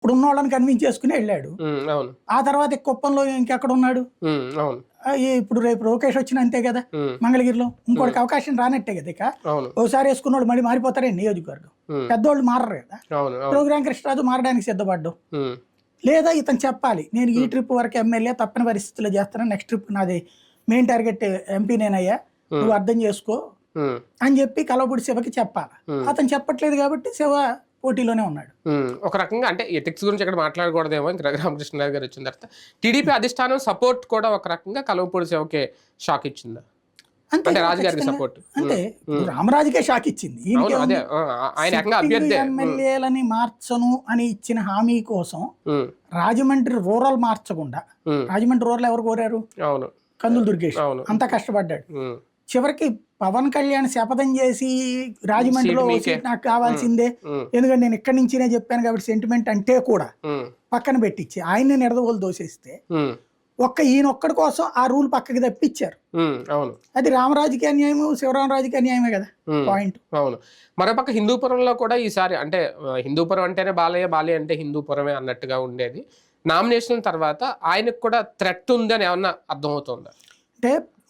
ఇప్పుడున్న వాళ్ళని కన్విన్స్ చేసుకుని వెళ్ళాడు. అవును. ఆ తర్వాత కుప్పంలో ఇంకెక్కడ ఉన్నాడు? అవును. ఇప్పుడు రేపు లోకేష్ వచ్చిన అంతే కదా మంగళగిరిలో. ఇంకోటికి అవకాశం రానట్టే కదా. ఇక అవును. ఒకసారి వేసుకున్నోళ్ళు మళ్ళీ మారిపోతారే నియోజకవర్గం. పెద్దోళ్ళు మారరు కదా. అవును. ప్రోగ్రాం కృష్ణరాజు మారడానికి సిద్ధపడ్డావు. లేదా ఇతను చెప్పాలి, నేను ఈ ట్రిప్ వరకు ఎమ్మెల్యే తప్పని పరిస్థితుల్లో చేస్తాను, నెక్స్ట్ ట్రిప్ నాది మెయిన్ టార్గెట్ ఎంపీ నేనయ్యా, నువ్వు అర్థం చేసుకో అని చెప్పి కలవపూడి శివకి చెప్పాలి. అతను చెప్పట్లేదు కాబట్టి శివ పోటీలోనే ఉన్నాడు. ఒక రకంగా అంటే ఎథిక్స్ గురించి ఇక్కడ మాట్లాడకూడదేమో ఇంకా రఘురామకృష్ణరాజు గారు వచ్చిన తర్వాత టీడీపీ అధిష్టానం సపోర్ట్ కూడా ఒక రకంగా కలవపూడి శివకే షాక్ ఇచ్చిందా? అంతే, అంటే రాజుగారికి సపోర్ట్ అంటే రామరాజుకే షాక్ ఇచ్చింది. ఎమ్మెల్యేలని మార్చను అని ఇచ్చిన హామీ కోసం రాజమండ్రి రూరల్ మార్చకుండా, రాజమండ్రి రూరల్ ఎవరు కోరారు? కందులు దుర్గేష్ అంతా కష్టపడ్డాడు. చివరికి పవన్ కళ్యాణ్ శపథం చేసి రాజమండ్రిలో సీట్ నాకు కావాల్సిందే, ఎందుకంటే నేను ఇక్కడి నుంచినే చెప్పాను కాబట్టి సెంటిమెంట్ అంటే కూడా పక్కన పెట్టించి ఆయన్ని నిడదవోలు దోసేస్తే ఈయన ఒక్కడి కోసం ఆ రూల్ పక్కకి తప్పించారు. అది రామరాజుకి అన్యాయము, శివరామరాజుకి అన్యాయమే కదా పాయింట్. అవును. మరోపక్క హిందూపురంలో కూడా ఈసారి అంటే హిందూపురం అంటేనే బాలయ్య, బాలయ్య అంటే హిందూపురమే అన్నట్టుగా ఉండేది. నామినేషన్ తర్వాత ఆయనకు కూడా థ్రెట్ ఉందని ఏమన్నా అర్థమవుతుందా? అంటే